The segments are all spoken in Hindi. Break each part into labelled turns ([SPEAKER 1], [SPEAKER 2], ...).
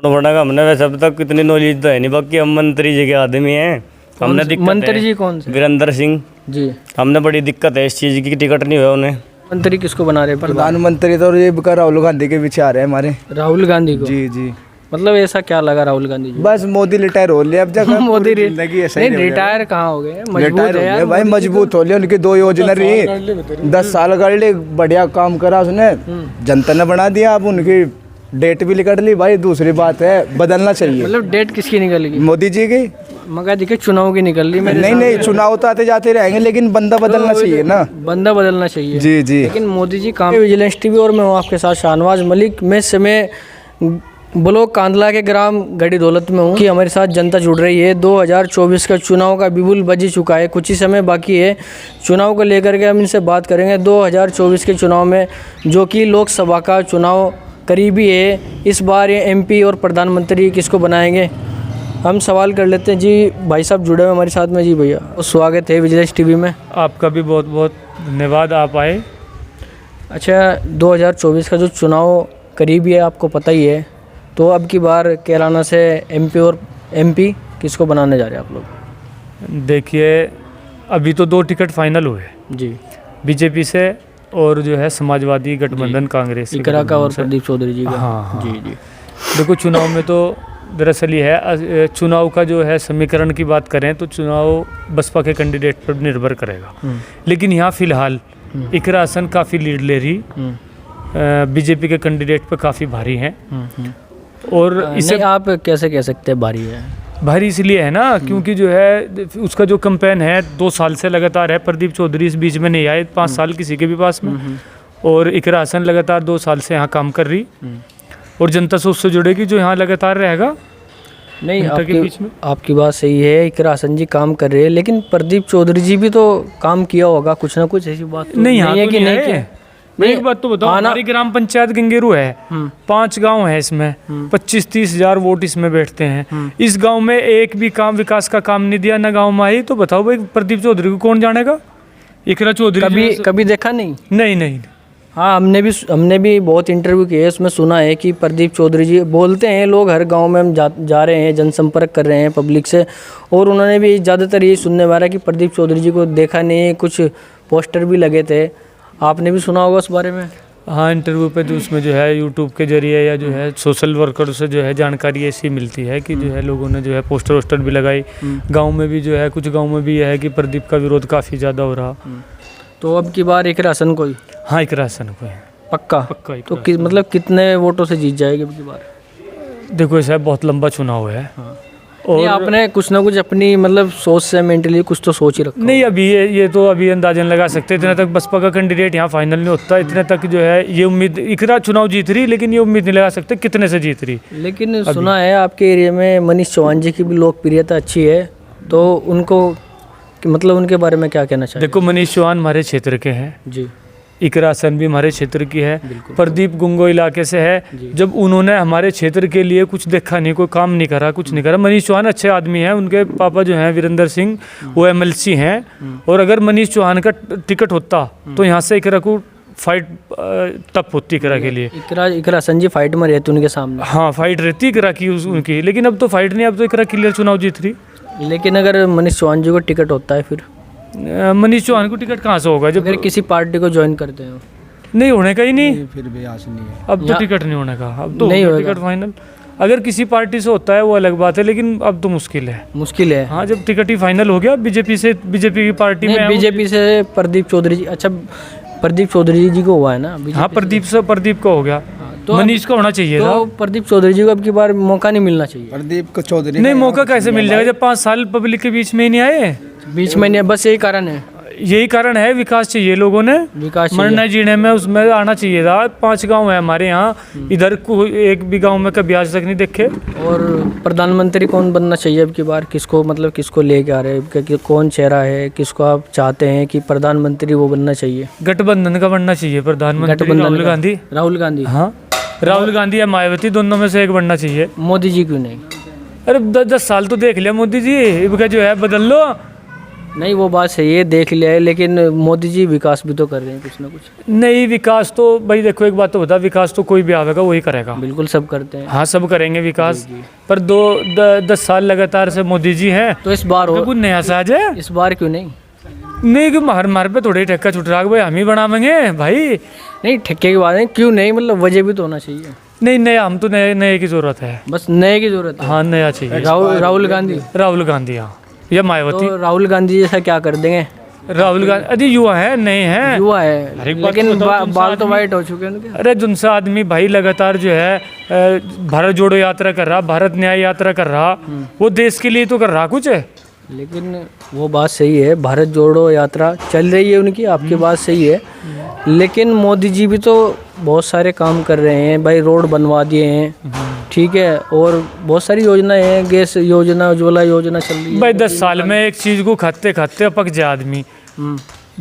[SPEAKER 1] बड़ा का हमने वैसे अब तक इतनी नॉलेज तो है नहीं, बाकी हम मंत्री जी के आदमी हैं। हमने दिक्कत
[SPEAKER 2] मंत्री
[SPEAKER 1] है।
[SPEAKER 2] जी कौन से?
[SPEAKER 1] वीरेंद्र सिंह
[SPEAKER 2] जी।
[SPEAKER 1] हमने बड़ी दिक्कत है इस चीज़ की, टिकट नहीं हुआ उन्हें।
[SPEAKER 2] मंत्री किसको बना रहे हैं?
[SPEAKER 3] प्रधानमंत्री तो ये राहुल गांधी के पीछे आ रहे हैं हमारे।
[SPEAKER 2] राहुल गांधी को?
[SPEAKER 3] जी जी।
[SPEAKER 2] मतलब ऐसा क्या लगा राहुल गांधी जी?
[SPEAKER 3] बस मोदी रिटायर हो लिया अब जगह।
[SPEAKER 2] मोदी
[SPEAKER 3] जिंदगी ऐसा ही
[SPEAKER 2] नहीं, रिटायर कहाँ हो गए? मजबूत है यार
[SPEAKER 3] भाई, मजबूत हो लिया। उनकी 2 योजना रही, 10 साल कर ली, बढ़िया काम करा उसने, जनता ने बना दिया। अब उनकी डेट भी निकल ली भाई। दूसरी बात है, बदलना चाहिए।
[SPEAKER 2] मतलब डेट किसकी निकल गई?
[SPEAKER 3] मोदी जी की।
[SPEAKER 2] मगर देखिए चुनाव की निकल ली।
[SPEAKER 3] नहीं, चुनाव तो आते जाते रहेंगे, लेकिन बंदा बदलना चाहिए ना।
[SPEAKER 2] बंदा बदलना चाहिए।
[SPEAKER 3] जी जी।
[SPEAKER 2] लेकिन मोदी जी काम। विजिलेंस टीवी और मैं हूँ आपके साथ शाहनवाज मलिक। मैं समय ब्लॉक कांदला के ग्राम गढ़ी दौलत में हूँ कि हमारे साथ जनता जुड़ रही है। 2024 का चुनाव का बिगुल बज चुका है, कुछ ही समय बाकी है चुनाव को लेकर के हम इनसे बात करेंगे। 2024 के चुनाव में, जो कि लोकसभा का चुनाव करीबी है, इस बार ये एमपी और प्रधानमंत्री किसको बनाएंगे, हम सवाल कर लेते हैं। जी भाई साहब जुड़े हुए हमारे साथ में। जी भैया स्वागत है विजिलेंस टीवी में।
[SPEAKER 4] आपका भी बहुत बहुत धन्यवाद, आप आए।
[SPEAKER 2] अच्छा, 2024 का जो चुनाव करीबी है आपको पता ही है, तो अब की बार कैलाना से एमपी किसको बनाने जा रहे हैं आप लोग?
[SPEAKER 4] देखिए, अभी तो 2 टिकट फाइनल हुए
[SPEAKER 2] जी।
[SPEAKER 4] बीजेपी से और जो है समाजवादी गठबंधन कांग्रेस
[SPEAKER 2] इकरा का और प्रदीप चौधरी जी का।
[SPEAKER 4] हाँ।
[SPEAKER 2] जी जी।
[SPEAKER 4] देखो, चुनाव में तो दरअसल ये है, चुनाव का जो है समीकरण की बात करें तो चुनाव बसपा के कैंडिडेट पर निर्भर करेगा। लेकिन यहाँ फिलहाल इकरा हसन काफ़ी लीड ले रही, बीजेपी के कैंडिडेट पर काफ़ी भारी हैं। और इसे
[SPEAKER 2] आप कैसे कह सकते हैं भारी है?
[SPEAKER 4] भारी इसलिए है ना, क्योंकि जो है उसका जो कैंपेन है 2 साल से लगातार है। प्रदीप चौधरी इस बीच में नहीं आए, 5 साल किसी के भी पास में। और इकरा हसन लगातार 2 साल से यहाँ काम कर रही, और जनता से उससे जुड़ेगी जो यहाँ लगातार रहेगा।
[SPEAKER 2] नहीं, आपकी बात सही है, इकरा हसन जी काम कर रहे हैं, लेकिन प्रदीप चौधरी जी भी तो काम किया होगा कुछ ना कुछ। ऐसी बात तो
[SPEAKER 4] नहीं है
[SPEAKER 2] कि नहीं किया।
[SPEAKER 4] मैं एक बात तो बताओ, हमारी ग्राम पंचायत गंगेरू है, 5 गांव है इसमें, 25-30 हजार वोट इसमें बैठते हैं। इस गांव में एक भी काम, विकास का काम नहीं दिया ना गांव में आई, तो बताओ भाई प्रदीप चौधरी को कौन जानेगा? इकरा चौधरी
[SPEAKER 2] कभी देखा नहीं?
[SPEAKER 4] नहीं।
[SPEAKER 2] हाँ, हमने भी बहुत इंटरव्यू किए, उसमें सुना है कि प्रदीप चौधरी जी बोलते हैं, लोग हर गांव में हम जा रहे हैं, जनसंपर्क कर रहे हैं पब्लिक से, और उन्होंने भी ज़्यादातर ये सुनने वाला कि प्रदीप चौधरी जी को देखा नहीं, कुछ पोस्टर भी लगे थे। आपने भी सुना होगा उस बारे में?
[SPEAKER 4] हाँ, इंटरव्यू पे तो उसमें जो है यूट्यूब के जरिए या जो है सोशल वर्कर से जो है जानकारी ऐसी मिलती है कि जो है लोगों ने जो है पोस्टर वोस्टर भी लगाई। गांव में भी जो है, कुछ गांव में भी यह है कि प्रदीप का विरोध काफ़ी ज़्यादा हो रहा।
[SPEAKER 2] तो अब की बार इकरा हसन को ही?
[SPEAKER 4] हाँ, इकरा हसन को है
[SPEAKER 2] पक्का। तो मतलब कितने वोटों से जीत जाएगी अब की बार?
[SPEAKER 4] देखो, ऐसा बहुत लंबा चुनाव है।
[SPEAKER 2] और आपने कुछ ना कुछ अपनी मतलब सोच से मेंटली कुछ तो सोच ही रखा?
[SPEAKER 4] नहीं, अभी ये तो अभी अंदाजन लगा सकते, इतने तक बसपा का कैंडिडेट यहाँ फाइनल नहीं होता। इतने तक जो है ये उम्मीद, इकरा चुनाव जीत रही, लेकिन ये उम्मीद नहीं लगा सकते कितने से जीत रही।
[SPEAKER 2] लेकिन सुना है आपके एरिया में मनीष चौहान जी की भी लोकप्रियता अच्छी है, तो उनको मतलब उनके बारे में क्या कहना चाहिए?
[SPEAKER 4] देखो, मनीष चौहान हमारे क्षेत्र के हैं
[SPEAKER 2] जी,
[SPEAKER 4] इकरा हसन भी हमारे क्षेत्र की है, प्रदीप गुंगो इलाके से है। जब उन्होंने हमारे क्षेत्र के लिए कुछ देखा नहीं, कोई काम नहीं करा, कुछ नहीं करा। मनीष चौहान अच्छे आदमी हैं, उनके पापा जो हैं वीरेंद्र सिंह, वो MLC हैं। और अगर मनीष चौहान का टिकट होता तो यहाँ से इकरा को फाइट टफ होती इकरा के लिए।
[SPEAKER 2] इकरा हसन जी फाइट में रहते उनके सामने।
[SPEAKER 4] हाँ, फाइट रहती इकरा की उनकी, लेकिन अब तो फाइट नहीं, अब तो इकरा क्लियर चुनाव जीत रही।
[SPEAKER 2] लेकिन अगर मनीष चौहान जी को टिकट होता है, फिर
[SPEAKER 4] मनीष चौहान को टिकट कहाँ से होगा जब
[SPEAKER 2] अगर किसी पार्टी को ज्वाइन करते हो?
[SPEAKER 4] नहीं होने का ही नहीं,
[SPEAKER 3] फिर भी आस नहीं है।
[SPEAKER 4] अब तो टिकट नहीं होने का, अब तो
[SPEAKER 2] नहीं
[SPEAKER 4] टिकट फाइनल। अगर किसी पार्टी से होता है वो अलग बात है, लेकिन अब तो मुश्किल है। हाँ, जब टिकट ही फाइनल हो गया बीजेपी की पार्टी में,
[SPEAKER 2] बीजेपी से प्रदीप चौधरी जी। अच्छा, प्रदीप चौधरी जी को हुआ है ना?
[SPEAKER 4] हाँ, प्रदीप का हो गया, तो मनीष का होना चाहिए था।
[SPEAKER 2] तो प्रदीप चौधरी जी को अब की बार मौका नहीं मिलना चाहिए?
[SPEAKER 3] प्रदीप को चौधरी
[SPEAKER 4] नहीं, मौका कैसे मिल जाएगा जब 5 साल पब्लिक के बीच में ही नहीं आए?
[SPEAKER 2] बीच में नहीं, बस यही कारण है। विकास चाहिए लोगों ने, मरना जीने में उसमें आना चाहिए था। 5 गांव है हमारे यहाँ, इधर को एक भी गांव में कभी आज तक नहीं देखे। और प्रधानमंत्री कौन बनना चाहिए अब की बार? किसको लेके आ रहे हैं, कि कौन चेहरा है, किसको आप चाहते हैं कि प्रधानमंत्री वो बनना चाहिए?
[SPEAKER 4] गठबंधन का बनना चाहिए प्रधानमंत्री। राहुल गांधी। हाँ, राहुल गांधी या मायावती, दोनों में से एक बनना चाहिए।
[SPEAKER 2] मोदी जी क्यों नहीं?
[SPEAKER 4] अरे 10 साल तो देख लिया मोदी जी, इनका जो है बदल लो।
[SPEAKER 2] नहीं वो बात सही है, देख लिया है, लेकिन मोदी जी विकास भी तो कर रहे हैं कुछ ना कुछ।
[SPEAKER 4] नहीं, विकास तो भाई देखो, एक बात तो बता, विकास तो कोई भी आवेगा वही करेगा।
[SPEAKER 2] बिल्कुल सब करते हैं।
[SPEAKER 4] हाँ, सब करेंगे विकास, पर 10 साल लगातार से मोदी जी हैं,
[SPEAKER 2] तो इस बार हो,
[SPEAKER 4] कुछ नया साज है।
[SPEAKER 2] इस बार क्यों नहीं?
[SPEAKER 4] नहीं कि मार पे थोड़ी ठक्का छुट रहा भाई, हम ही बनावेंगे भाई।
[SPEAKER 2] नहीं ठक्के की बात है, क्यों नहीं, मतलब वजह भी तो होना चाहिए।
[SPEAKER 4] नहीं, नया, हम तो नए की जरूरत है,
[SPEAKER 2] बस नए की जरूरत है।
[SPEAKER 4] हाँ नया चाहिए।
[SPEAKER 2] राहुल गांधी,
[SPEAKER 4] हाँ, या मायावती।
[SPEAKER 2] तो राहुल गांधी जैसा क्या कर देंगे?
[SPEAKER 4] राहुल गांधी अरे युवा है, नए हैं,
[SPEAKER 2] युवा है, लेकिन बाल तो वाइट हो चुके हैं उनके।
[SPEAKER 4] अरे जिनसे आदमी भाई लगातार जो है भारत जोड़ो यात्रा कर रहा, भारत न्याय यात्रा कर रहा, वो देश के लिए तो कर रहा कुछ है।
[SPEAKER 2] लेकिन वो बात सही है, भारत जोड़ो यात्रा चल रही है उनकी, आपकी बात सही है, लेकिन मोदी जी भी तो बहुत सारे काम कर रहे हैं भाई, रोड बनवा दिए हैं, ठीक है, और बहुत सारी योजनाएं हैं, गैस योजना, उज्ज्वला योजना चल रही है
[SPEAKER 4] भाई। 10 साल में एक चीज को खाते खाते पक जाए आदमी,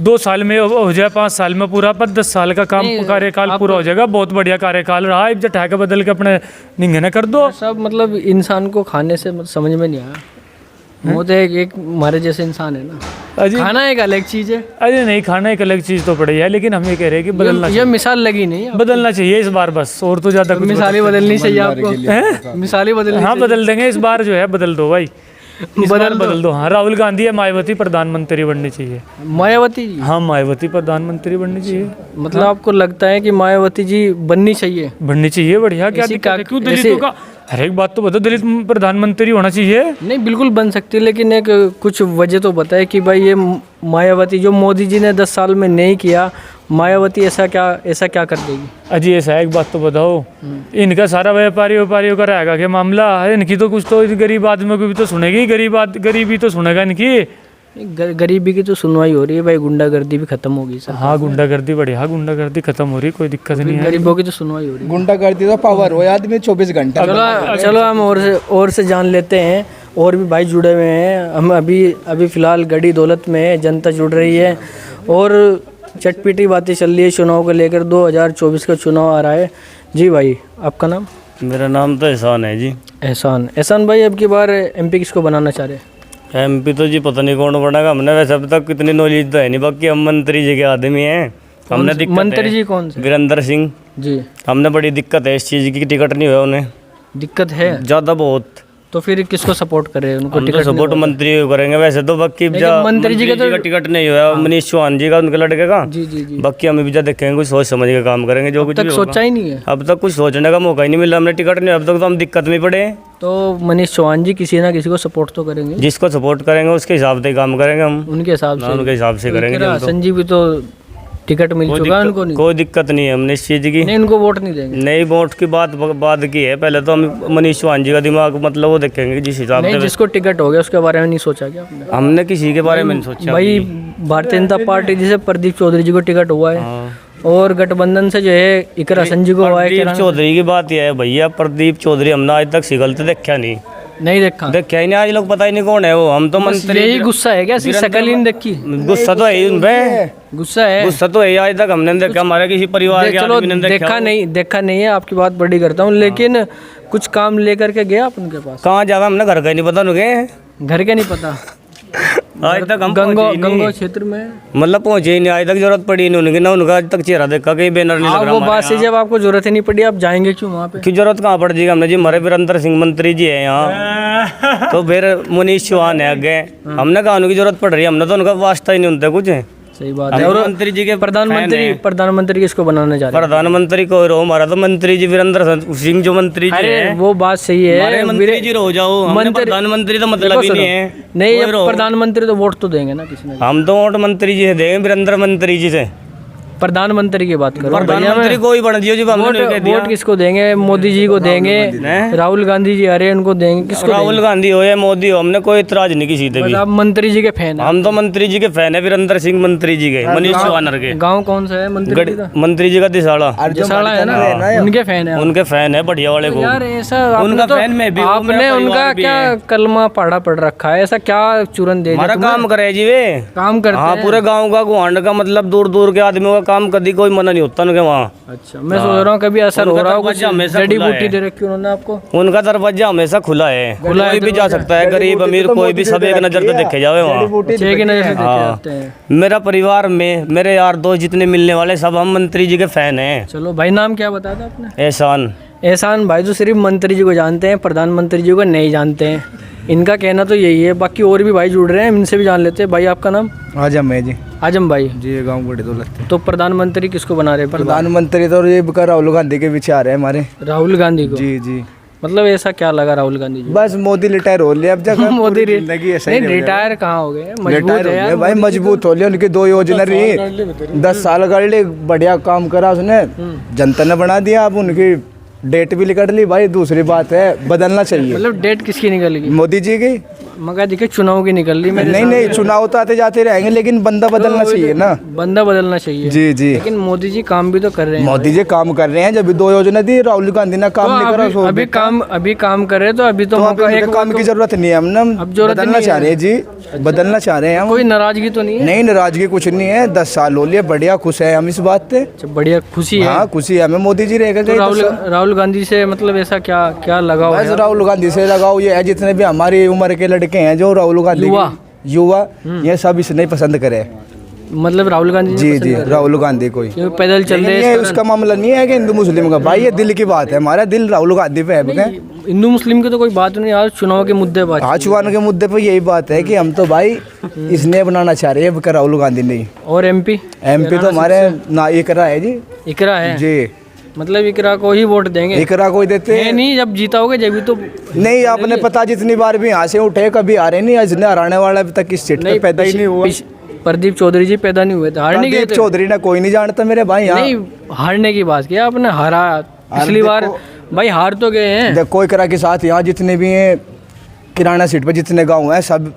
[SPEAKER 4] 2 साल में हो जाए, 5 साल में पूरा, पर 10 साल का काम कार्यकाल पूरा हो जाएगा। बहुत बढ़िया कार्यकाल रहा, अब जटा के बदल के अपने निंगे कर दो
[SPEAKER 2] सब, मतलब इंसान को खाने से समझ में नहीं आया। वो तो एक हमारे जैसे इंसान है ना,
[SPEAKER 4] अजी
[SPEAKER 2] खाना एक अलग चीज है।
[SPEAKER 4] अरे नहीं, खाना एक अलग चीज तो पड़ी है, लेकिन हम ये कह रहे हैं कि बदलना
[SPEAKER 2] ये मिसाल लगी नहीं है,
[SPEAKER 4] बदलना चाहिए इस बार, बस और तो ज्यादा कुछ
[SPEAKER 2] मिसाली बदलनी चाहिए आपको, मिसाली बदलनी।
[SPEAKER 4] हाँ बदल देंगे इस बार, जो है बदल दो भाई, बदल दो। हाँ, राहुल गांधी या मायावती प्रधानमंत्री बननी चाहिए।
[SPEAKER 2] मायावती जी,
[SPEAKER 4] हाँ, मायावती प्रधानमंत्री बननी चाहिए।
[SPEAKER 2] मतलब आपको लगता है कि मायावती जी बननी चाहिए?
[SPEAKER 4] बननी चाहिए, बढ़िया। क्या दिक्कत है? क्यों दलितों का हर एक बात तो बता, दलित प्रधानमंत्री होना चाहिए।
[SPEAKER 2] नहीं बिल्कुल बन सकती है, लेकिन एक कुछ वजह तो बताए कि भाई ये मायावती जो मोदी जी ने 10 साल में नहीं किया, मायावती ऐसा क्या कर देगी?
[SPEAKER 4] अजी ऐसा एक बात तो बताओ, इनका सारा व्यापारियों का रहेगा क्या मामला? इनकी तो कुछ तो गरीब आदमियों की भी तो सुनेगी, गरीबी तो सुनेगा इनकी।
[SPEAKER 2] गरीबी की तो सुनवाई हो रही है भाई, गुंडागर्दी भी खत्म होगी सर।
[SPEAKER 4] हाँ, गुंडागर्दी बढ़िया, गुंडागर्दी खत्म हो रही, कोई दिक्कत नहीं है।
[SPEAKER 2] गरीबों की तो सुनवाई हो रही है।
[SPEAKER 3] गुंडागर्दी तो पावर हो आदमी 24 घंटे।
[SPEAKER 2] चलो हम और से जान लेते हैं, और भी भाई जुड़े हुए हैं। हम अभी फिलहाल गढ़ी दौलत में है, जनता जुड़ रही है और चटपटी बातें चल रही है चुनाव को लेकर। 2024 का चुनाव आ रहा है जी। भाई आपका नाम?
[SPEAKER 1] मेरा नाम तो एहसान है जी।
[SPEAKER 2] एहसान भाई, अब की बार MP किसको बनाना चाह रहे हैं?
[SPEAKER 1] MP तो जी पता नहीं कौन बनेगा, हमने वैसे अब तक इतनी नॉलेज तो है नहीं, बाकी हम मंत्री जी के आदमी हैं। हमने दिक्कत
[SPEAKER 2] मंत्री जी कौन से?
[SPEAKER 1] वीरेंद्र सिंह
[SPEAKER 2] जी।
[SPEAKER 1] हमने बड़ी दिक्कत है इस चीज़ की, टिकट नहीं हुआ उन्हें,
[SPEAKER 2] दिक्कत है
[SPEAKER 1] ज़्यादा बहुत।
[SPEAKER 2] तो फिर किसको सपोर्ट करें? उनको
[SPEAKER 1] हम तो
[SPEAKER 2] टिकट
[SPEAKER 1] सपोर्ट मंत्री को करेंगे वैसे तो, बाकी
[SPEAKER 2] मंत्री जी का
[SPEAKER 1] टिकट नहीं हुआ, मनीष चौहान जी का, उनके लड़के का।
[SPEAKER 2] जी जी जी।
[SPEAKER 1] बाकी हम भी देखेंगे, कुछ सोच समझ के काम करेंगे, जो कुछ
[SPEAKER 2] तक
[SPEAKER 1] भी
[SPEAKER 2] सोचा ही नहीं है,
[SPEAKER 1] अब तक कुछ सोचने का मौका ही नहीं मिला, हमने टिकट नहीं, अब तक तो हम दिक्कत में पड़े हैं।
[SPEAKER 2] तो मनीष चौहान जी किसी ना किसी को सपोर्ट तो करेंगे,
[SPEAKER 1] जिसको सपोर्ट करेंगे उसके हिसाब से काम करेंगे हम,
[SPEAKER 2] उनके हिसाब से।
[SPEAKER 1] उनके हिसाब से करेंगे।
[SPEAKER 2] हसन जी भी तो टिकट मिल चुका है उनको, नहीं
[SPEAKER 1] कोई दिक्कत नहीं है हमने इस चीज़ की।
[SPEAKER 2] नहीं उनको वोट नहीं देंगे।
[SPEAKER 1] नई वोट की बात की है, पहले तो हम मनीष चौहान जी का दिमाग मतलब वो देखेंगे जिस हिसाब
[SPEAKER 2] नहीं,
[SPEAKER 1] से।
[SPEAKER 2] जिसको टिकट हो गया उसके बारे में नहीं सोचा क्या आपने?
[SPEAKER 1] हमने किसी के बारे में नहीं सोचा
[SPEAKER 2] भाई भारतीय जनता पार्टी जिसे प्रदीप चौधरी जी को टिकट हुआ है,
[SPEAKER 1] हाँ।
[SPEAKER 2] और गठबंधन से जो है इकरा हसन जी को हुआ है।
[SPEAKER 1] प्रदीप चौधरी की बात यह है भैया, प्रदीप चौधरी हमने आज तक सिगलते देखा नहीं
[SPEAKER 2] देखा
[SPEAKER 1] देखा ही नहीं, आज लोग पता ही नहीं कौन है वो। हम तो मंत्री,
[SPEAKER 2] यही गुस्सा है क्या? शकल ही नहीं देखी,
[SPEAKER 1] गुस्सा तो है ही उन पे,
[SPEAKER 2] गुस्सा है,
[SPEAKER 1] गुस्सा तो है, आज तक हमने नहीं देखा, हमारे किसी परिवार के
[SPEAKER 2] चलो
[SPEAKER 1] आदमी ने
[SPEAKER 2] देखा नहीं है, आपकी बात बड़ी करता हूँ, लेकिन कुछ काम लेकर के गया आप उनके पास?
[SPEAKER 1] कहाँ जावा, हमने घर का ही नहीं पता उनके,
[SPEAKER 2] घर के नहीं पता।
[SPEAKER 1] आज तक हम
[SPEAKER 2] गंगो क्षेत्र में
[SPEAKER 1] मतलब पहुंचे ही नहीं, आज तक जरूरत पड़ी नहीं उनकी, ना उनका आज तक चेहरा देखा, कहीं बैनर नहीं लग रहा।
[SPEAKER 2] वो बात से जब आपको जरूरत ही नहीं पड़ी, आप जाएंगे क्यों वहाँ पे?
[SPEAKER 1] की जरूरत कहाँ पड़ जाएगी हमने जी, हमारे वीरेंद्र सिंह मंत्री जी है यहाँ, तो फिर मनीष चौहान है आगे, हमने कहा उनकी जरूरत पड़ रही है, हमने तो उनका वास्ता ही नहीं उनसे कुछ।
[SPEAKER 2] सही बात है। और
[SPEAKER 1] मंत्री जी के
[SPEAKER 2] प्रधानमंत्री किसको बनाना चाह रहे हैं?
[SPEAKER 1] प्रधानमंत्री को रहो, हमारा तो मंत्री जी वीरेंद्र सिंह जो मंत्री जी है।
[SPEAKER 2] वो बात सही है,
[SPEAKER 1] मंत्री जी रहो जाओ, प्रधानमंत्री तो मतलब ही नहीं है।
[SPEAKER 2] नहीं, प्रधानमंत्री तो वोट तो देंगे ना किसी ने।
[SPEAKER 1] हम तो वोट मंत्री जी से देंगे, वीरेंद्र मंत्री जी से।
[SPEAKER 2] प्रधानमंत्री की बात करो,
[SPEAKER 1] प्रधानमंत्री कोई बन जियो जी,
[SPEAKER 2] वोट किसको देंगे? मोदी जी को देंगे, राहुल गांधी जी आ रहे हैं उनको देंगे, किसको?
[SPEAKER 1] राहुल गांधी हो या मोदी हो, हमने कोई इतराज नहीं किसी से भी।
[SPEAKER 2] आप मंत्री जी के फैन हैं?
[SPEAKER 1] हम तो मंत्री जी के फैन है, वीरेंद्र सिंह मंत्री जी के, मनीष चौहान के।
[SPEAKER 2] गाँव कौन सा है
[SPEAKER 1] मंत्री जी का दिसाड़ा
[SPEAKER 2] है ना, उनके फैन है,
[SPEAKER 1] उनके फैन है बढ़िया वाले को।
[SPEAKER 2] यार ऐसा
[SPEAKER 1] उनका फैन में भी,
[SPEAKER 2] आपने उनका क्या कलमा पढ़ा पड़ रखा है? ऐसा क्या चूरन दे?
[SPEAKER 1] हमारा काम करे जी वे,
[SPEAKER 2] काम करते
[SPEAKER 1] हाँ, पूरे गाँव का गुहांड का मतलब दूर दूर के आदमियों का काम कभी कोई मना नहीं होता उनके वहाँ।
[SPEAKER 2] अच्छा, मैं सोच रहा हूँ कभी असर हो
[SPEAKER 1] उनका
[SPEAKER 2] रहा हो कुछ,
[SPEAKER 1] दरवाजा हमेशा
[SPEAKER 2] जड़ी
[SPEAKER 1] खुला
[SPEAKER 2] बूटी
[SPEAKER 1] है।
[SPEAKER 2] दे रखी उन्होंने आपको?
[SPEAKER 1] उनका दरवाजा हमेशा खुला है, कोई भी जा सकता है, गरीब अमीर कोई भी, सब एक नज़र से देखे जावे वहाँ।
[SPEAKER 2] छह की नजर से देखे
[SPEAKER 1] हाँ।
[SPEAKER 2] जाते हैं।
[SPEAKER 1] मेरा परिवार में मेरे यार दोस्त जितने मिलने वाले सब हम मंत्री जी के फैन हैं।
[SPEAKER 2] चलो भाई, नाम क्या बताया था आपने?
[SPEAKER 1] एहसान।
[SPEAKER 2] एहसान भाई तो सिर्फ मंत्री जी को जानते हैं, प्रधानमंत्री जी को नहीं जानते हैं। इनका कहना तो यही है, बाकी और भी भाई जुड़ रहे हैं, इनसे भी जान लेते हैं। भाई आपका नाम?
[SPEAKER 3] आजम है जी।
[SPEAKER 2] आजम भाई
[SPEAKER 3] जी, गाँव बड़ी दौलत।
[SPEAKER 2] तो प्रधानमंत्री किसको बना रहे हैं?
[SPEAKER 3] प्रधानमंत्री तो ये राहुल गांधी के पीछे आ रहे हैं हमारे।
[SPEAKER 2] राहुल गांधी को?
[SPEAKER 3] जी जी।
[SPEAKER 2] मतलब ऐसा क्या लगा राहुल गांधी जी?
[SPEAKER 3] बस मोदी रिटायर हो लिया अब जगह।
[SPEAKER 2] मोदी
[SPEAKER 3] जिंदगी ऐसा ही
[SPEAKER 2] नहीं, रिटायर कहाँ हो गए, मजबूत है यार
[SPEAKER 3] भाई, मजबूत हो लिया। उनकी 2 योजना रही, 10 साल कर ली, बढ़िया काम करा उसने, जनता ने बना दिया। अब उनकी डेट भी निकल ली भाई, दूसरी बात है बदलना चाहिए।
[SPEAKER 2] मतलब डेट किसकी निकल गई?
[SPEAKER 3] मोदी जी की।
[SPEAKER 2] मगर देखिए चुनाव की निकल ली मेरे
[SPEAKER 3] नहीं, चुनाव तो आते जाते रहेंगे, लेकिन बंदा बदलना चाहिए ना।
[SPEAKER 2] बंदा बदलना चाहिए।
[SPEAKER 3] जी जी।
[SPEAKER 2] लेकिन मोदी जी काम भी तो कर रहे हैं।
[SPEAKER 3] मोदी जी काम कर रहे हैं, जब 2 योजना दी, राहुल गांधी ने काम नहीं करा।
[SPEAKER 2] अभी काम कर रहे हैं, तो अभी तो मौका
[SPEAKER 3] अभी
[SPEAKER 2] एक
[SPEAKER 3] काम की जरूरत नहीं है, हम
[SPEAKER 2] अब जरूरत
[SPEAKER 3] बदलना
[SPEAKER 2] नहीं
[SPEAKER 3] चाह
[SPEAKER 2] है।
[SPEAKER 3] रहे हैं जी, बदलना चाह रहे हैं हम।
[SPEAKER 2] कोई नाराजगी तो नहीं है?
[SPEAKER 3] नहीं, नाराजगी कुछ नहीं है, 10 साल हो लिए, बढ़िया खुश है हम इस बात पे।
[SPEAKER 2] अच्छा, बढ़िया खुशी है।
[SPEAKER 3] हाँ, खुशी है हमें, मोदी जी रहेगा।
[SPEAKER 2] तो राहुल गांधी से मतलब ऐसा क्या लगाव
[SPEAKER 3] बस
[SPEAKER 2] है?
[SPEAKER 3] राहुल गांधी से लगाओ ये है, जितने भी हमारी उम्र के लड़के हैं जो राहुल गांधी युवा ये सब इसने पसंद करे।
[SPEAKER 2] मतलब राहुल गांधी
[SPEAKER 3] जी जी, राहुल गांधी को ही।
[SPEAKER 2] क्योंकि पैदल चल रहे
[SPEAKER 3] ये
[SPEAKER 2] हैं।
[SPEAKER 3] उसका मामला नहीं है कि हिंदू मुस्लिम का, भाई ये दिल की बात है, हमारा दिल राहुल गांधी पे है।
[SPEAKER 2] हिंदू मुस्लिम की तो कोई बात नहीं, आज चुनाव के मुद्दे बात।
[SPEAKER 3] आचुवान के मुद्दे पे यही बात है कि हम तो भाई इसने बनाना चाह रहे हैं, राहुल गांधी नहीं।
[SPEAKER 2] और एमपी
[SPEAKER 3] तो हमारे ना इकरा है जी।
[SPEAKER 2] इकरा है
[SPEAKER 3] जी,
[SPEAKER 2] मतलब इकरा को ही वोट देंगे?
[SPEAKER 3] इकरा को ही देते हैं।
[SPEAKER 2] नहीं, जब जीता होगा जब तो।
[SPEAKER 3] नहीं, आपने पता जितनी बार भी यहाँ से उठे कभी आ रहे नहीं, इसने हराने वाला अभी तक इस सीट पे पैदा ही नहीं हुआ।
[SPEAKER 2] प्रदीप चौधरी जी पैदा नहीं हुए थे, हारने गए थे।
[SPEAKER 3] चौधरी ने कोई नहीं जानता मेरे भाई यहाँ।
[SPEAKER 2] नहीं, हारने की बात किया आपने, हारा पिछली बार भाई, हार तो गए हैं।
[SPEAKER 3] कोई करा के साथ यहाँ जितने भी हैं किराना सीट पे जितने गांव हैं सब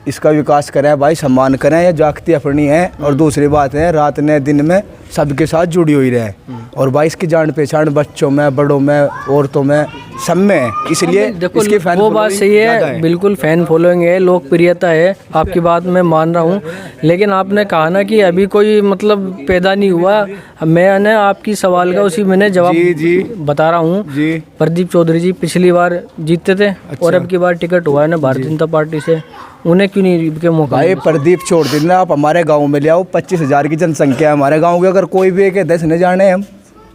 [SPEAKER 3] इसका विकास करें भाई, सम्मान करें, ये जागती अपनी है। और दूसरी बात है, रात ने दिन में सबके साथ जुड़ी हुई रहे। और भाई इसकी जान पहचान बच्चों में, बड़ों में, औरतों में, सब में है, इसलिए इसकी फैन
[SPEAKER 2] वो बात सही है, बिल्कुल फैन फॉलोइंग है, लोकप्रियता है, आपकी बात मैं मान रहा हूँ। लेकिन आपने कहा ना कि अभी कोई मतलब पैदा नहीं हुआ, मैंने आपकी सवाल का उसी मैंने जवाब बता रहा हूँ। प्रदीप चौधरी जी पिछली बार जीतते थे और अब की बार टिकट हुआ है ना भारतीय जनता पार्टी से, उन्हें क्यों नहीं के मौका?
[SPEAKER 3] भाई प्रदीप छोड़ देना, आप हमारे गांव में ले आओ, 25,000 की जनसंख्या है हमारे गांव की, अगर कोई भी एक 10 ने जाने, हम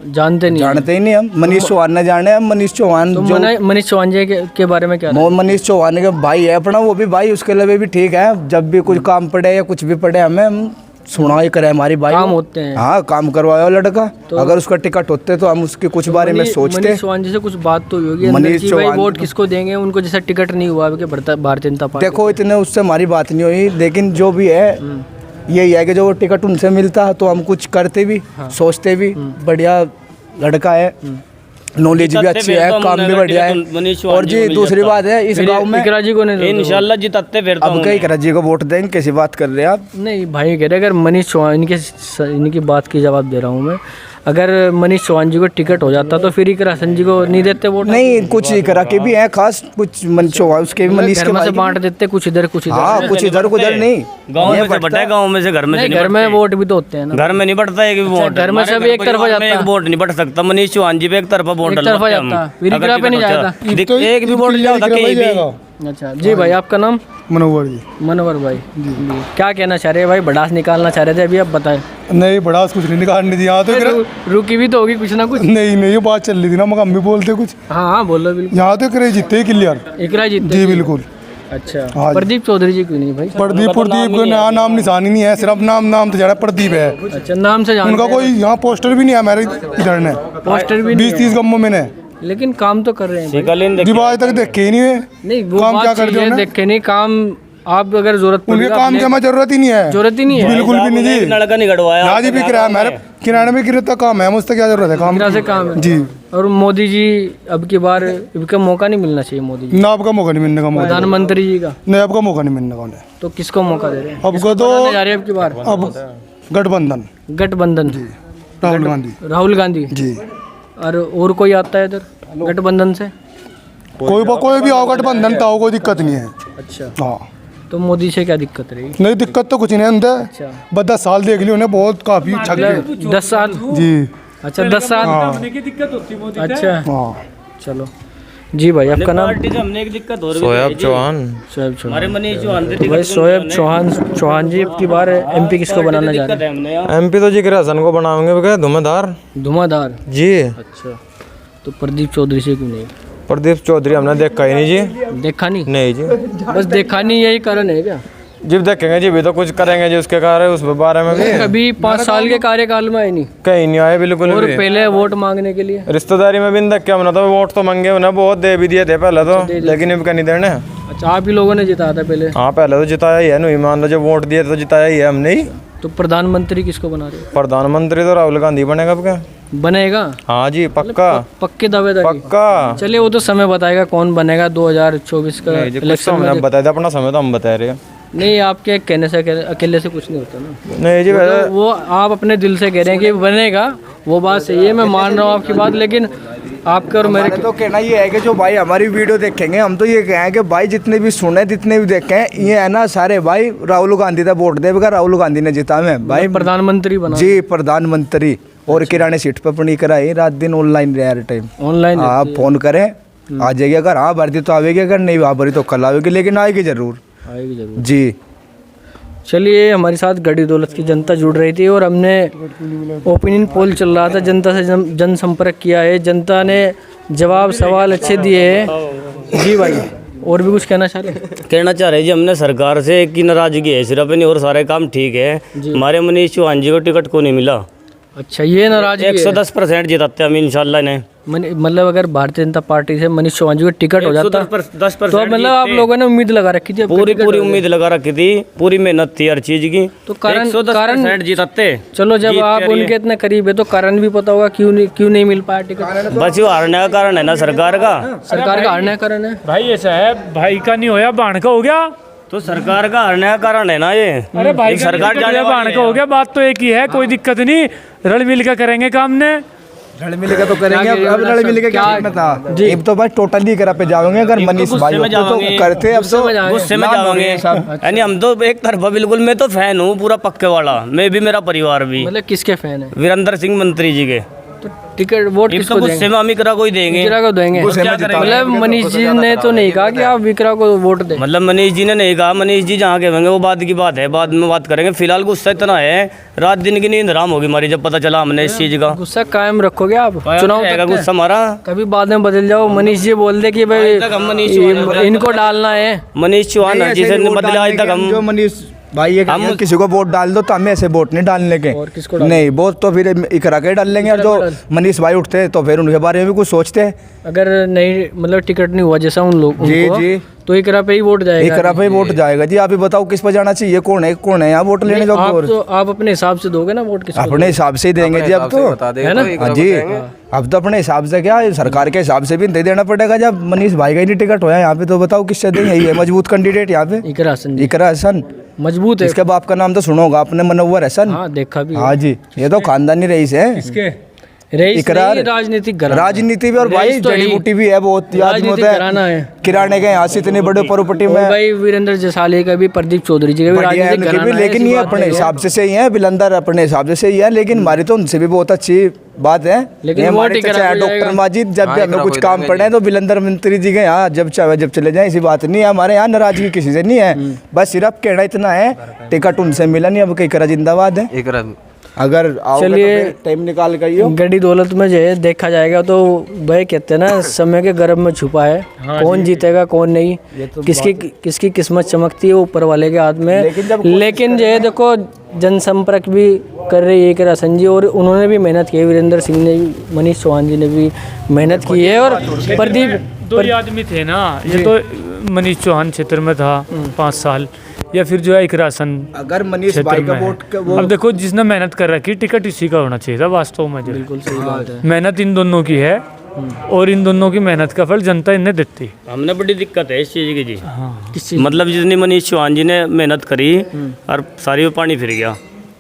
[SPEAKER 2] जानते ही नहीं हम।
[SPEAKER 3] मनीष चौहान ने जाने, हम मनीष चौहान
[SPEAKER 2] तो मनीष चौहान जी के बारे में क्या?
[SPEAKER 3] मनीष चौहान के भाई है अपना, वो भी भाई उसके लिए भी ठीक है, जब भी कुछ काम पड़े या कुछ भी पड़े हमें, हम सुना ही करे हमारी भाई
[SPEAKER 2] काम होते हैं।
[SPEAKER 3] हाँ, काम करवाया लड़का, तो अगर उसका टिकट होते तो हम उसके कुछ बारे में सोचते।
[SPEAKER 2] मनीष चौहान जी से कुछ बात तो होगी मनीष चौहान वोट किसको देंगे, उनको जैसा टिकट नहीं हुआ भारतीय जनता पार्टी।
[SPEAKER 3] देखो इतने उससे हमारी बात नहीं हुई, लेकिन जो भी है यही है कि जो टिकट उनसे मिलता तो हम कुछ करते भी, सोचते भी। बढ़िया लड़का है, नॉलेज भी अच्छी है, काम भी बढ़िया है। और जी दूसरी बात है, इस गांव में
[SPEAKER 2] इकरा जी को नहीं,
[SPEAKER 1] इंशाल्लाह जिताते फिर
[SPEAKER 3] अब कई इकरा जी को वोट देंगे, कैसी बात कर रहे हैं आप?
[SPEAKER 2] नहीं भाई कह रहे, अगर मनीष चौहान इनकी बात की जवाब दे रहा हूँ मैं, अगर मनीष चौहान जी को टिकट हो जाता तो फिर इकरा जी को नहीं देते वोट?
[SPEAKER 3] नहीं, कुछ इकरा के भी हैं खास, कुछ चौहान उसके मनीष के
[SPEAKER 2] से बांट देते, कुछ इधर कुछ इधर।
[SPEAKER 3] हाँ, कुछ इधर कुछ इधर नहीं,
[SPEAKER 1] गाँव में से बटा है, गाँव में से घर में से
[SPEAKER 2] घर में वोट भी तो होते हैं ना।
[SPEAKER 1] घर में नहीं बढ़ता है कि वोट,
[SPEAKER 2] घर में सब एक तरफा जाता है,
[SPEAKER 1] एक वोट नहीं बढ़ सकता। मनीष चौहान जी पे एक तरफा वोट
[SPEAKER 2] जाता है, पे नहीं जाता,
[SPEAKER 1] एक भी वोट जाता कहीं भी।
[SPEAKER 2] अच्छा जी भाई, आपका नाम?
[SPEAKER 5] मनोहर जी।
[SPEAKER 2] मनोहर भाई जी, क्या कहना चाह रहे हैं भाई? भड़ास निकालना चाह रहे थे अभी, आप बताएं।
[SPEAKER 5] नहीं, भड़ास कुछ नहीं निकालने दी यहाँ तो।
[SPEAKER 2] रुकी भी तो होगी कुछ ना कुछ।
[SPEAKER 5] नहीं, ये बात चल रही थी ना, मगर हम भी बोलते कुछ।
[SPEAKER 2] हाँ, बोलो बिल्कुल।
[SPEAKER 5] यहाँ तो करे जीते क्लियर,
[SPEAKER 2] इकरा जीते
[SPEAKER 5] जी बिल्कुल।
[SPEAKER 2] अच्छा, प्रदीप चौधरी जी क्यों नहीं भाई?
[SPEAKER 5] प्रदीप को नाम निशानी नहीं है, सिर्फ नाम तो जरा प्रदीप है।
[SPEAKER 2] अच्छा, नाम से जानते
[SPEAKER 5] उनका कोई यहाँ पोस्टर भी नहीं है हमारे इधर ने,
[SPEAKER 2] पोस्टर भी
[SPEAKER 5] 20-30 गम्मों में ने,
[SPEAKER 2] लेकिन काम तो कर रहे हैं
[SPEAKER 5] आज तक देखे ही नहीं है।
[SPEAKER 2] नहीं, वो
[SPEAKER 5] काम क्या कर दिया
[SPEAKER 2] देखे नहीं काम, आप अगर जरूरत
[SPEAKER 5] उनके काम की हमें जरूरत ही नहीं है,
[SPEAKER 2] जरूरत ही नहीं है,
[SPEAKER 5] बिल्कुल भी नहीं जी।
[SPEAKER 1] लड़का नहीं गड़वाया,
[SPEAKER 5] यहाँ जी भी किराया मेरे किराने में किराया काम है, मुझसे क्या जरूरत है काम
[SPEAKER 2] से काम है
[SPEAKER 5] जी।
[SPEAKER 2] और मोदी जी अब की बार इनका मौका नहीं मिलना चाहिए, मोदी जी
[SPEAKER 5] ना आपका मौका नहीं मिलने का,
[SPEAKER 2] प्रधानमंत्री जी का
[SPEAKER 5] नहीं आपका मौका नहीं मिलने का।
[SPEAKER 2] तो किसको मौका दे रहे हैं?
[SPEAKER 5] अब तो
[SPEAKER 2] जा रहे हैं अब की बार?
[SPEAKER 5] अब गठबंधन
[SPEAKER 2] राहुल गांधी
[SPEAKER 5] जी।
[SPEAKER 2] और कोई आता है इधर गठबंधन से?
[SPEAKER 5] कोई भी आओ गठबंधन तो कोई दिक्कत नहीं है।
[SPEAKER 2] अच्छा,
[SPEAKER 5] हाँ,
[SPEAKER 2] तो मोदी से क्या दिक्कत रही?
[SPEAKER 5] नहीं दिक्कत तो कुछ नहीं है उनसे, बस 10 साल देख लिया उन्हें, बहुत काफ़ी छक गए
[SPEAKER 2] 10 साल?
[SPEAKER 5] जी।
[SPEAKER 2] अच्छा 10 साल।
[SPEAKER 4] होने की दिक्कत होती है मोदी से।
[SPEAKER 2] अच्छा
[SPEAKER 5] हाँ
[SPEAKER 2] चलो जी भाई, आपका नाम?
[SPEAKER 1] पार्टी से हमने एक दिक्कत और भी
[SPEAKER 6] सोयाब
[SPEAKER 1] देखी जी।
[SPEAKER 6] चौहान।
[SPEAKER 2] शोएब चौहान।
[SPEAKER 1] हमारे मनीष चौहान थे,
[SPEAKER 2] तो भाई शोएब चौहान जी अब की बार एमपी किसको बनाना चाह
[SPEAKER 1] दिक्कत
[SPEAKER 2] रहे
[SPEAKER 1] है हमने यहाँ।
[SPEAKER 6] एमपी तो जी किरासन को बनाएंगे क्या, धुआंधार
[SPEAKER 2] हैं? धुआंधार।
[SPEAKER 6] जी।
[SPEAKER 2] अच्छा तो प्रदीप चौधरी से क्यों नहीं?
[SPEAKER 6] प्रदीप चौधरी हमने देखा ही नहीं जी।
[SPEAKER 2] देखा नहीं?
[SPEAKER 6] नहीं जी,
[SPEAKER 2] बस देखा नहीं, यही कारण है क्या?
[SPEAKER 6] जब देखेंगे जी भी तो कुछ करेंगे जी उसके कार्य उस बारे में भी।
[SPEAKER 2] कभी 5 साल के कार्यकाल में आए नहीं
[SPEAKER 6] कहीं नहीं आए बिल्कुल
[SPEAKER 2] और
[SPEAKER 6] भी।
[SPEAKER 2] पहले वोट मांगने के लिए?
[SPEAKER 6] रिश्तेदारी में भी नहीं देखे हमने, तो वोट तो मांगे उन्हें बहुत, दे भी दिए थे पहले तो, लेकिन अब कहीं देने।
[SPEAKER 2] अच्छा आप ही लोगों ने जिताया था पहले?
[SPEAKER 6] हाँ पहले तो जिताया ही है, नहीं मान लो जब वोट दिए तो जिताया ही है हमने ही।
[SPEAKER 2] तो प्रधानमंत्री किसको बना रहे
[SPEAKER 6] प्रधानमंत्री तो राहुल गांधी बनेगा अब क्या।
[SPEAKER 2] हो? बनेगा?
[SPEAKER 6] हाँ जी पक्का
[SPEAKER 2] पक्के दावेदारी?
[SPEAKER 6] पक्का।
[SPEAKER 2] चलिए वो तो समय बताएगा कौन बनेगा 2024 का
[SPEAKER 6] नहीं जी, कुछ तो
[SPEAKER 2] इलेक्शन
[SPEAKER 6] हमने
[SPEAKER 2] में।
[SPEAKER 6] बताया था, अपना समय तो हम बता रहे हैं।
[SPEAKER 2] नहीं आपके कहने से अकेले से कुछ नहीं होता ना।
[SPEAKER 6] नहीं जी वैसे
[SPEAKER 2] तो वो आप अपने दिल से कह रहे हैं कि बनेगा, वो बात सही है, मैं मान रहा हूँ आपकी बात, लेकिन आपके और मेरे
[SPEAKER 3] हमारा तो कहना ये है कि जो भाई हमारी वीडियो देखेंगे, हम तो ये कहें कि भाई जितने भी सुने जितने भी देखें, ये है ना सारे भाई राहुल गांधी का वोट देगा, राहुल गांधी ने जीता में भाई
[SPEAKER 2] प्रधानमंत्री बना?
[SPEAKER 3] जी प्रधानमंत्री। और किराने सीट पर अपनी कराई, रात दिन ऑनलाइन रहे हर टाइम।
[SPEAKER 2] ऑनलाइन?
[SPEAKER 3] आप फोन करें आ जाएगी, अगर हाँ भरती तो आवेगी, अगर नहीं वहाँ भरी तो कल आवेगी, लेकिन आएगी जरूर
[SPEAKER 2] आएगी जरूर।
[SPEAKER 3] जी।
[SPEAKER 2] चलिए हमारे साथ गढ़ी दौलत की जनता जुड़ रही थी और हमने ओपिनियन पोल चल रहा था, जनता से जनसंपर्क किया है, जनता ने जवाब सवाल अच्छे दिए हैं। जी भाई और भी कुछ कहना चाह रहे हैं?
[SPEAKER 1] कहना चाह रहे जी हमने सरकार से एक ही नाराजगी है सिर्फ, नहीं और सारे काम ठीक है। हमारे मनीष चौहान जी को टिकट को नहीं मिला।
[SPEAKER 2] अच्छा ये नाराजगी है?
[SPEAKER 1] 110% जिताते हम इंशाल्लाह ने।
[SPEAKER 2] मतलब अगर भारतीय जनता पार्टी से मनीष चौहान जी को टिकट हो जाता
[SPEAKER 1] 110%
[SPEAKER 2] तो मतलब आप लोगों ने उम्मीद लगा रखी थी?
[SPEAKER 1] पूरी उम्मीद लगा रखी थी, पूरी मेहनत थी हर चीज की।
[SPEAKER 2] तो कारण
[SPEAKER 1] 110% जिताते।
[SPEAKER 2] चलो जब आप उनके इतने करीब है तो कारण भी पता होगा क्यों नहीं मिल पाया टिकट?
[SPEAKER 1] बस वो हारने का कारण है ना सरकार का।
[SPEAKER 2] सरकार का हारने का कारण है?
[SPEAKER 4] भाई ऐसा है, भाई का नहीं होया बाण का हो गया।
[SPEAKER 1] तो सरकार का हारने का कारण है ना ये।
[SPEAKER 4] अरे भाई
[SPEAKER 1] एक सरकार जाने
[SPEAKER 4] बाण का हो गया, बात तो एक ही है, कोई दिक्कत नहीं, रल मिल कर करेंगे काम ने।
[SPEAKER 3] रल मिल के तो करेंगे, अब रल मिल के क्या था। अब तो भाई टोटली करा पे जाओगे, अगर मनीष भाई होते तो करते, अब तो
[SPEAKER 1] गुस्से में जाओगे यानी हम तो एक तरफा बिल्कुल। मैं तो फैन हूँ पूरा पक्के वाला, मैं भी मेरा परिवार भी।
[SPEAKER 2] मतलब किसके फैन है?
[SPEAKER 1] वीरेंद्र सिंह मंत्री जी के।
[SPEAKER 2] तो टिकट वोट
[SPEAKER 1] इस
[SPEAKER 2] किसको
[SPEAKER 1] तो
[SPEAKER 2] देंगे?
[SPEAKER 1] गुस्से में हम इकरा को ही देंगे।
[SPEAKER 2] विक्रा को देंगे?
[SPEAKER 3] गुस्से में जिताओगे।
[SPEAKER 2] मतलब मनीष जी ने तो नहीं कहा कि आप विक्रा को वोट दें?
[SPEAKER 1] मतलब मनीष जी ने नहीं कहा, मनीष जी जहाँ के होंगे वो बात की बात है, बाद में बात करेंगे। फिलहाल गुस्सा इतना है, रात दिन की नींद हराम होगी हमारी जब पता चला हमने इस चीज का।
[SPEAKER 2] गुस्सा कायम रखोगे आप चुनाव
[SPEAKER 1] रहेगा
[SPEAKER 2] तक?
[SPEAKER 1] गुस्सा हमारा।
[SPEAKER 2] कभी बाद में बदल जाओ, मनीष जी बोल दे कि भाई
[SPEAKER 1] तक हम मनीष चौहान
[SPEAKER 2] इनको डालना है।
[SPEAKER 1] मनीष चौहान
[SPEAKER 3] नहीं,
[SPEAKER 1] जिसे
[SPEAKER 3] ऐसे वोट
[SPEAKER 1] बदला आज
[SPEAKER 3] डालने
[SPEAKER 1] तक
[SPEAKER 3] के
[SPEAKER 1] हम
[SPEAKER 3] जो मनीष भाई ये कहेंगे, किसी को वोट डाल दो तो हमें ऐसे वोट नहीं डालने के।
[SPEAKER 2] और किसको डाल?
[SPEAKER 3] नहीं वोट तो फिर इकरा के डाल लेंगे, और जो मनीष भाई उठते तो फिर उनके बारे में भी कुछ सोचते।
[SPEAKER 2] अगर नहीं मतलब टिकट नहीं हुआ जैसा उन लोग
[SPEAKER 3] जी,
[SPEAKER 2] उनको,
[SPEAKER 3] जी।
[SPEAKER 2] तो इकरा पे ही वोट जाएगा?
[SPEAKER 3] इकरा पे वोट जाएगा जी। आप ही बताओ किस पर जाना चाहिए, कौन है यहाँ वोट लेने का?
[SPEAKER 2] आप तो आप अपने हिसाब से दोगे ना वोट किसको?
[SPEAKER 3] अपने हिसाब से ही देंगे जी अब तो,
[SPEAKER 2] है ना?
[SPEAKER 3] हाँ जी। अब तो अपने हिसाब से क्या, सरकार के हिसाब से भी दे देना पड़ेगा। जब मनीष भाई का ही नहीं टिकट होया यहाँ पे तो बताओ किससे देंगे? ये मजबूत कैंडिडेट यहाँ पे
[SPEAKER 2] इकरा हसन जी
[SPEAKER 3] इकरा हसन
[SPEAKER 2] मजबूत है।
[SPEAKER 3] इसके बाप का नाम तो सुना होगा आपने, मनोवर हसन।
[SPEAKER 2] हाँ देखा भी है।
[SPEAKER 3] हाँ जी, ये तो खानदानी रईस है।
[SPEAKER 2] रईस
[SPEAKER 3] इकरार
[SPEAKER 2] नहीं, राजनीतिक घराना।
[SPEAKER 3] राजनीति भी और भाई
[SPEAKER 2] रईस तो
[SPEAKER 3] जड़ी
[SPEAKER 2] है ही।
[SPEAKER 3] बूटी भी है बहुत। याद में
[SPEAKER 2] राजनीतिक
[SPEAKER 3] होता
[SPEAKER 2] घराना है।
[SPEAKER 3] किराने के यहाँ से इतने बड़े प्रॉपर्टी
[SPEAKER 2] और
[SPEAKER 3] में
[SPEAKER 2] भाई वीरेंद्र जसाले का भी, प्रदीप चौधरी जी का भी
[SPEAKER 3] बढ़िया है
[SPEAKER 2] राजनीतिक
[SPEAKER 3] उनकी भी,
[SPEAKER 2] घराना है,
[SPEAKER 3] लेकिन
[SPEAKER 2] ऐसी
[SPEAKER 3] ये
[SPEAKER 2] बात
[SPEAKER 3] अपने
[SPEAKER 2] नहीं है।
[SPEAKER 3] हिसाब से ही है। बिलंदर अपने हिसाब से ही है, लेकिन हमारी तो उनसे भी बहुत अच्छी बात है।
[SPEAKER 2] लेकिन
[SPEAKER 3] ये
[SPEAKER 2] वो
[SPEAKER 3] हमारे
[SPEAKER 2] टिकरा
[SPEAKER 3] चाचा
[SPEAKER 2] को
[SPEAKER 3] डॉक्टर
[SPEAKER 2] जाएगा।
[SPEAKER 3] माजिद, जब भी हमें कुछ काम पड़े तो बिलंदर मंत्री जी के यहाँ जब चाहे जब चले जाएं, ऐसी बात नहीं है। हमारे यहाँ नाराजगी किसी से नहीं है, बस सिर्फ कहना इतना है टिकट उनसे मिला नहीं। अब कई करा जिंदाबाद है। अगर आओगे
[SPEAKER 2] चलिए,
[SPEAKER 3] तो टाइम निकाल कर आइयो।
[SPEAKER 2] गढ़ी दौलत में जो है देखा जाएगा तो भाई कहते हैं ना समय के गर्भ में छुपा है। कौन जीतेगा कौन नहीं, किसकी किस्मत चमकती है वो ऊपर वाले के हाथ में। लेकिन जो है देखो जनसंपर्क भी कर रही है इकरा हसन जी, और उन्होंने भी मेहनत की है। वीरेंद्र सिंह ने भी, मनीष चौहान जी ने भी मेहनत की है। और प्रदीप
[SPEAKER 4] दो ही आदमी थे ना, ये तो मनीष चौहान क्षेत्र में था 5 साल, या फिर जो है इकरा हसन
[SPEAKER 3] अगर मनीष
[SPEAKER 4] क्षेत्र
[SPEAKER 3] भाई का
[SPEAKER 4] में है।
[SPEAKER 3] वोट का वो
[SPEAKER 4] अब देखो जिसने मेहनत कर रखी, टिकट इसी का होना चाहिए था वास्तव में।
[SPEAKER 2] बिल्कुल सही बात है।
[SPEAKER 4] मेहनत इन दोनों की है और इन दोनों की मेहनत का फल जनता इन्हें देती।
[SPEAKER 1] हमने बड़ी दिक्कत है इस चीज की जी।
[SPEAKER 2] किस चीज?
[SPEAKER 1] मतलब जितनी मनीष चौहान जी ने मेहनत करी और सारी में पानी फिर गया,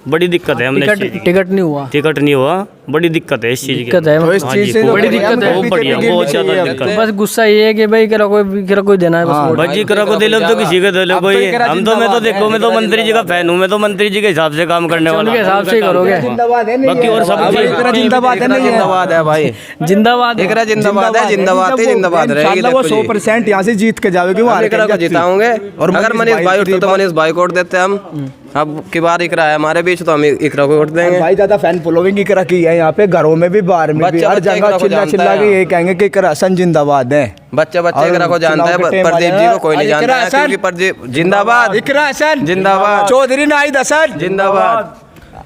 [SPEAKER 1] बड़ी दिक्कत है हमने इस चीज की।
[SPEAKER 2] टिकट नहीं हुआ?
[SPEAKER 1] टिकट नहीं हुआ, बड़ी दिक्कत है इस चीज़ की।
[SPEAKER 2] दिक्कत है
[SPEAKER 3] तो इस
[SPEAKER 1] हाँ
[SPEAKER 3] चीज
[SPEAKER 1] जी,
[SPEAKER 3] से
[SPEAKER 1] बड़ी
[SPEAKER 3] तो
[SPEAKER 1] दिक्कत है,
[SPEAKER 3] हम
[SPEAKER 1] बहुत बढ़िया,
[SPEAKER 3] पीछे
[SPEAKER 1] बहुत
[SPEAKER 3] गिरने
[SPEAKER 1] ज़्यादा
[SPEAKER 3] चाहिए।
[SPEAKER 1] दिक्कत है।
[SPEAKER 2] बस गुस्सा ये है कि भाई करा कोई देना है बस वोट।
[SPEAKER 1] भाई जी करो दिलो तो किसी के दिलो
[SPEAKER 3] अब तो
[SPEAKER 1] कोई
[SPEAKER 3] एक राज
[SPEAKER 1] हम तो मैं तो
[SPEAKER 3] जिंदाबाद
[SPEAKER 1] देखो
[SPEAKER 3] है,
[SPEAKER 1] मैं तो मंत्री जी का फैन हूँ मैं तो मंत्री जी के हिसाब से काम करने वाला
[SPEAKER 2] उनके हिसाब से ही करोगे।
[SPEAKER 3] जिंदाबाद है नहीं
[SPEAKER 1] बाकी और सब
[SPEAKER 3] अब
[SPEAKER 1] चीज़-
[SPEAKER 3] इतना जिंदाबाद है नहीं है
[SPEAKER 7] जिंदाबाद है भाई,
[SPEAKER 2] जिंदाबाद
[SPEAKER 7] एकरा जिंदाबाद है, जिंदाबाद है, जिंदाबाद रहेगी।
[SPEAKER 3] इंशाल्लाह वो
[SPEAKER 7] देखो जी,
[SPEAKER 3] 100% यहाँ से जीत के जाओगे वो
[SPEAKER 7] हम एकरा को जिताओगे।
[SPEAKER 3] और
[SPEAKER 7] अगर मनीष भाई उठते तो मनीष भाई को वोट देते हम। अब की बार इकरा है हमारे बीच तो हम इकरा को वोट देंगे।
[SPEAKER 3] भाई ज्यादा फैन फॉलोइंग की की है यहाँ पे, घरों में भी बाहर में भी
[SPEAKER 7] बच्चे-
[SPEAKER 3] हर
[SPEAKER 7] बच्चे
[SPEAKER 3] जगह
[SPEAKER 7] एकरा को
[SPEAKER 3] चिल्ला
[SPEAKER 7] जानता
[SPEAKER 3] चिल्ला
[SPEAKER 7] है
[SPEAKER 3] के
[SPEAKER 7] यहाँ।
[SPEAKER 3] ये कहेंगे कि करासन जिंदाबाद है।
[SPEAKER 7] बच्चे
[SPEAKER 3] और
[SPEAKER 7] एकरा को जानता है,
[SPEAKER 3] चुनाव के टाइम
[SPEAKER 7] प्रदीप जी को कोई नहीं
[SPEAKER 3] आया,
[SPEAKER 7] जानता है
[SPEAKER 3] इकरा
[SPEAKER 7] क्योंकि प्रदीप जिंदाबाद,
[SPEAKER 3] इकरा हसन
[SPEAKER 7] जिंदाबाद,
[SPEAKER 3] चौधरी नाहिद हसन
[SPEAKER 7] जिंदाबाद।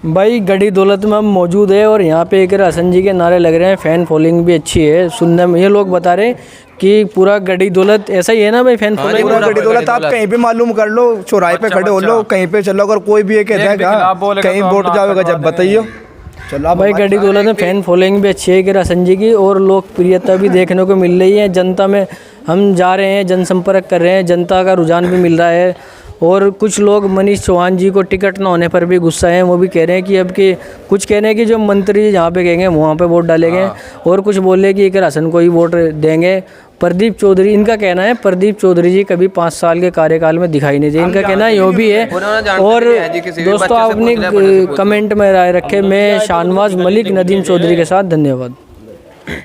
[SPEAKER 2] भाई गढ़ी दौलत में हम मौजूद है और यहाँ पे एक हसन जी के नारे लग रहे हैं। फैन फॉलोइंग भी अच्छी है, सुनने में ये लोग बता रहे हैं कि पूरा गढ़ी दौलत ऐसा ही है ना भाई, फैन
[SPEAKER 7] हाँ
[SPEAKER 2] फॉलोइंग।
[SPEAKER 7] जी,
[SPEAKER 3] पूरा गढ़ी दौलत आप कहीं भी मालूम कर लो, चौराहे पे खड़े हो लो, कहीं पे चलो, अगर कोई भी ये कहता है कि कहीं वोट जाओगे जब बताइए। चलो आप
[SPEAKER 2] भाई गढ़ी दौलत में फैन फॉलोइंग भी अच्छी है कि हसन जी की, और लोकप्रियता भी देखने को मिल रही है जनता में। हम जा रहे हैं, जनसंपर्क कर रहे हैं, जनता का रुझान भी मिल रहा है। और कुछ लोग मनीष चौहान जी को टिकट न होने पर भी गुस्सा है, वो भी कह रहे हैं कि अब कि कुछ कह रहे हैं कि जो मंत्री जहाँ पे कहेंगे वहाँ पे वोट डालेंगे, और कुछ बोल रहे कि एक हसन को ही वोट देंगे। प्रदीप चौधरी, इनका कहना है प्रदीप चौधरी जी कभी 5 साल के कार्यकाल में दिखाई नहीं दिए, इनका कहना यो भी है।
[SPEAKER 7] उन्होंने जानते
[SPEAKER 2] और
[SPEAKER 7] नहीं है जी, किसी भी
[SPEAKER 2] दोस्तों
[SPEAKER 7] बच्चे से
[SPEAKER 2] आप अपनी
[SPEAKER 7] पूछ ले, बड़े से पूछ ले।
[SPEAKER 2] कमेंट में राय रखें। मैं शाहनवाज मलिक नदीम चौधरी के साथ, धन्यवाद।